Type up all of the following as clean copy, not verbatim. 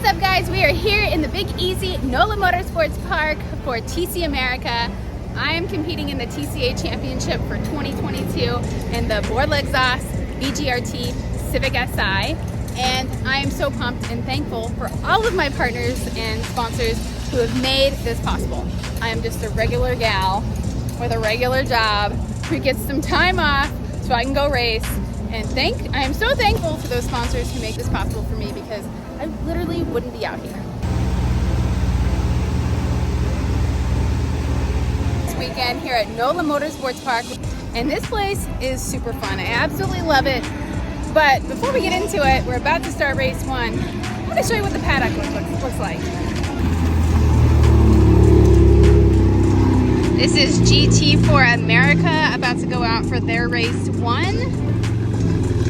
What's up, guys? We are here in the Big Easy NOLA Motorsports Park for TC America. I am competing in the TCA Championship for 2022 in the Borla Exhaust BGRT Civic Si, and I am so pumped and thankful for all of my partners and sponsors who have made this possible. I am just a regular gal with a regular job who gets some time off so I can go race, and I am so thankful to those sponsors who make this possible for me, because I literally wouldn't be out here. This weekend here at NOLA Motorsports Park, and this place is super fun. I absolutely love it. But before we get into it, we're about to start race one. I'm going to show you what the paddock looks like. This is GT for America, about to go out for their race one.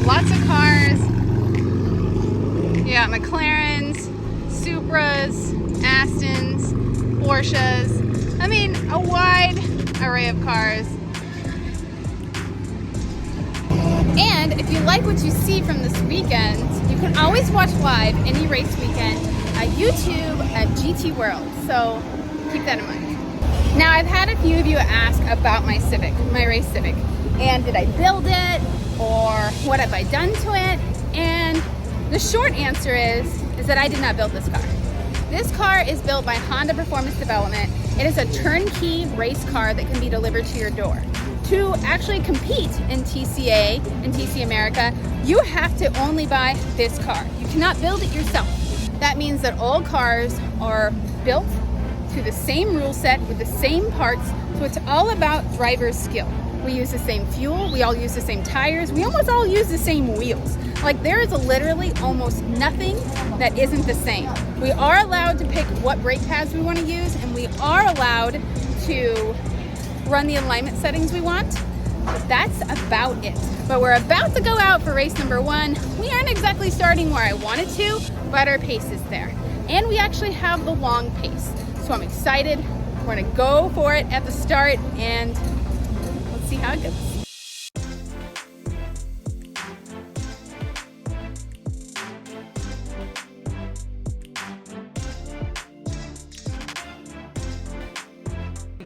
Lots of cars. You got McLarens, Supras, Astons, Porsches. I mean, a wide array of cars. And if you like what you see from this weekend, you can always watch live any race weekend at YouTube at GT World. So keep that in mind. Now, I've had a few of you ask about my Civic, my race Civic, and did I build it, or what have I done to it? And the short answer is that I did not build this car. This car is built by Honda Performance Development. It is a turnkey race car that can be delivered to your door. To actually compete in TCA, in TC America, you have to only buy this car. You cannot build it yourself. That means that all cars are built to the same rule set with the same parts, so it's all about driver's skill. We use the same fuel, we all use the same tires, we almost all use the same wheels. Like, there is literally almost nothing that isn't the same. We are allowed to pick what brake pads we want to use, and we are allowed to run the alignment settings we want, but that's about it. But we're about to go out for race number one. We aren't exactly starting where I wanted to, but our pace is there. And we actually have the long pace. So I'm excited. We're gonna go for it at the start, and let's see how it goes.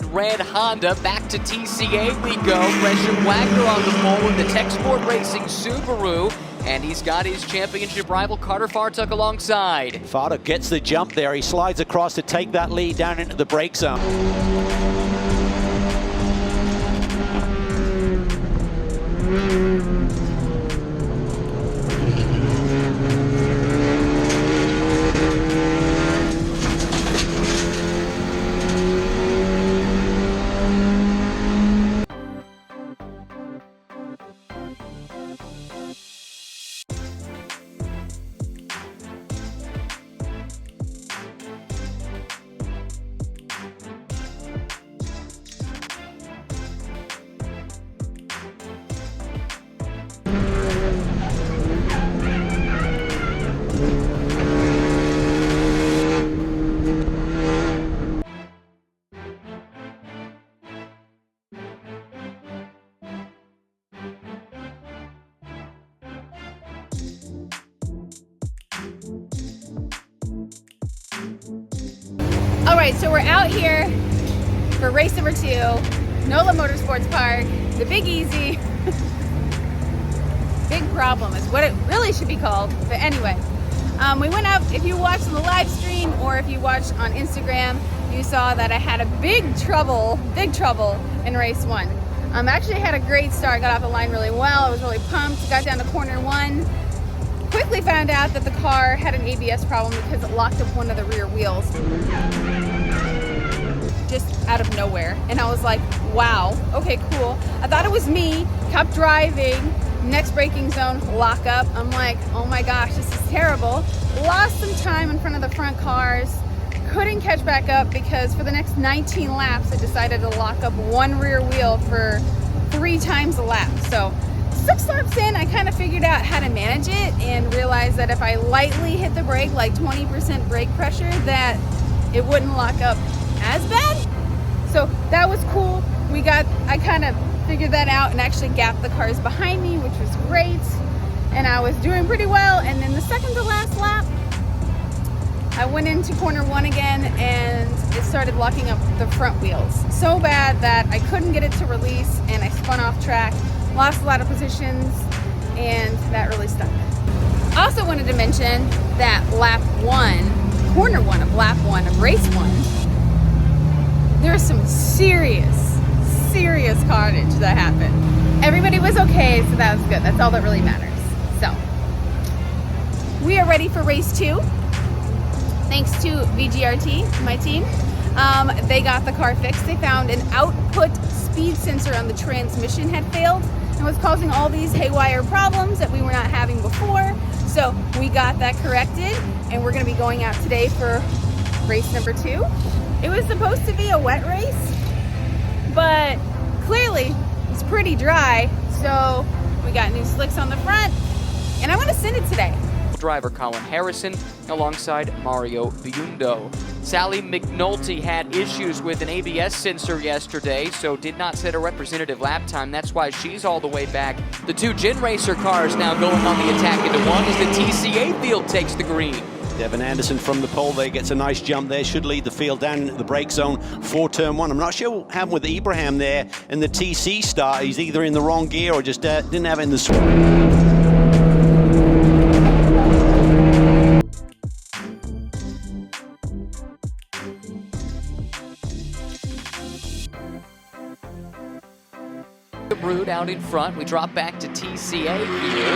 Red Honda back to TCA we go. Gresham Wagner on the pole with the Tech Sport Racing Subaru, and he's got his championship rival Carter Fartuk alongside. Fartuk gets the jump there. He slides across to take that lead down into the brake zone. All right, so we're out here for race number two, NOLA Motorsports Park, the Big Easy. Big Problem is what it really should be called. But anyway, we went up. If you watched the live stream or if you watched on Instagram, you saw that I had a big trouble in race one. Actually had a great start, got off the line really well. I was really pumped, got down to corner one. Quickly found out that the car had an ABS problem because it locked up one of the rear wheels. Just out of nowhere. And I was like, wow, okay, cool. I thought it was me, kept driving, next braking zone, lock up. I'm like, oh my gosh, this is terrible. Lost some time in front of the front cars. Couldn't catch back up because for the next 19 laps, I decided to lock up one rear wheel for 3 times a lap. So 6 laps in, I kind of figured out how to manage it and realized that if I lightly hit the brake, like 20% brake pressure, that it wouldn't lock up as bad. So that was cool. I kind of figured that out and actually gapped the cars behind me, which was great. And I was doing pretty well. And then the second to last lap, I went into corner 1 again and it started locking up the front wheels so bad that I couldn't get it to release and I spun off track, lost a lot of positions, and that really stunk. Also wanted to mention that lap 1, corner 1 of lap 1 of race 1, there was some serious carnage that happened. Everybody was okay, so that was good. That's all that really matters. So, we are ready for race 2. Thanks to VGRT, my team. They got the car fixed. They found an output speed sensor on the transmission had failed and was causing all these haywire problems that we were not having before. So we got that corrected, and we're going to be going out today for race number 2. It was supposed to be a wet race, but clearly it's pretty dry. So we got new slicks on the front, and I want to send it today. Driver Colin Harrison alongside Mario Biundo. Sally McNulty had issues with an ABS sensor yesterday, so did not set a representative lap time. That's why she's all the way back. The 2 Gen Racer cars now going on the attack into 1 as the TCA field takes the green. Devin Anderson from the pole there gets a nice jump there, should lead the field down into the brake zone for turn 1. I'm not sure what happened with Ibrahim there in the TC start. He's either in the wrong gear or just didn't have it in the swing. Route out in front. We drop back to TCA here.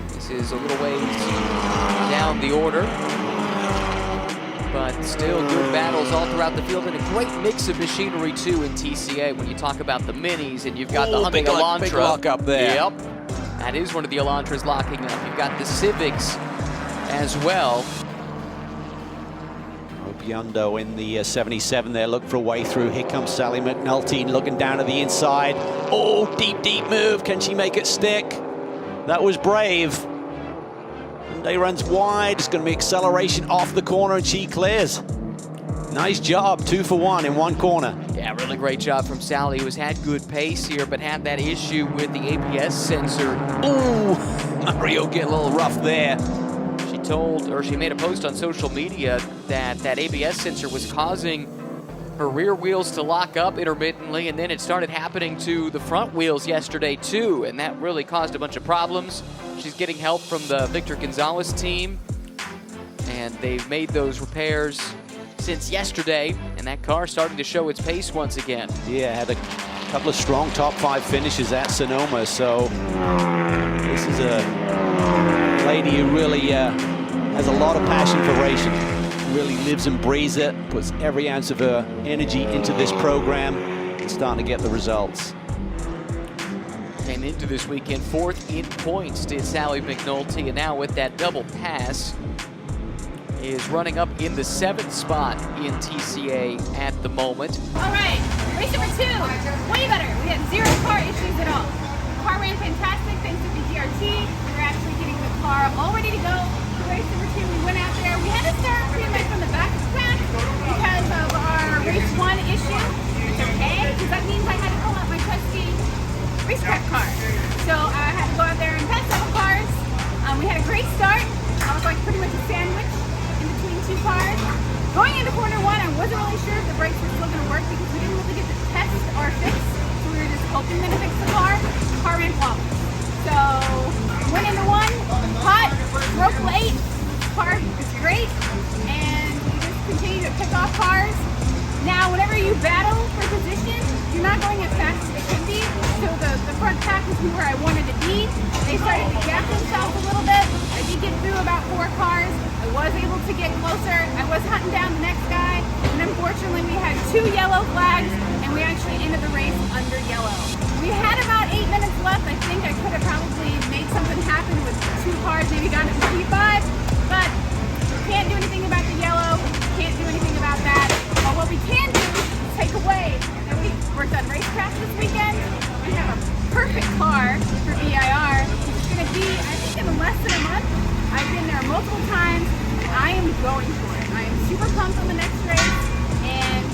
This is a little ways down the order, but still good battles all throughout the field, and a great mix of machinery too in TCA. When you talk about the minis, and you've got the Hyundai Elantra. Big lock up there. Yep, that is one of the Elantras locking up. You've got the Civics as well. Biundo in the 77 there, look for a way through. Here comes Sally McNulty looking down to the inside. Oh, deep move. Can she make it stick? That was brave. Hyundai runs wide. It's going to be acceleration off the corner and she clears. Nice job, 2 for 1 in 1 corner. Yeah, really great job from Sally, who's had good pace here, but had that issue with the ABS sensor. Ooh, Mario getting a little rough there. She made a post on social media that ABS sensor was causing her rear wheels to lock up intermittently, and then it started happening to the front wheels yesterday too, and that really caused a bunch of problems. She's getting help from the Victor Gonzalez team, and they've made those repairs since yesterday, and that car's starting to show its pace once again. Yeah, had a couple of strong top 5 finishes at Sonoma, so this is a lady who really has a lot of passion for racing, really lives and breathes it, puts every ounce of her energy into this program, and starting to get the results. Came into this weekend 4th in points to Sally McNulty, and now with that double pass is running up in the 7th spot in TCA at the moment. All right, race number 2, way better. We had 0 car issues at all. The car ran fantastic thanks to VGRT. We were actually getting the car all ready to go. Race number 2, we went out there. We had to start pretty much from the back of the pack because of our race 1 issue. It's okay, because that means I had to pull out my trusty racetrack car. So I had to go out there and pass several cars. We had a great start. I was like pretty much a sandwich in between 2 cars. Going into corner 1, I wasn't really sure if the brakes were still going to work because we didn't really get to test our fix. So we were just hoping that it fixed the car. The car ran flawless. So went into 1, hot, broke late, car is great, and we just continue to pick off cars. Now, whenever you battle for position, you're not going as fast as they could be, so the front pack is where I wanted to be. They started to gap themselves a little bit. I did get through about 4 cars. I was able to get closer. I was hunting down the next guy, and unfortunately we had 2 yellow flags, and we actually ended the race under yellow. We had about 8 minutes left. I think I could have probably made something happen with 2 cars, maybe gotten to P5, but can't do anything about the yellow, can't do anything about that. But what we can do is take away that we worked on racetracks this weekend. We have a perfect car for VIR. It's going to be, I think, in less than a month. I've been there multiple times, and I am going for it. I am super pumped on the next race, and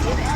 give it.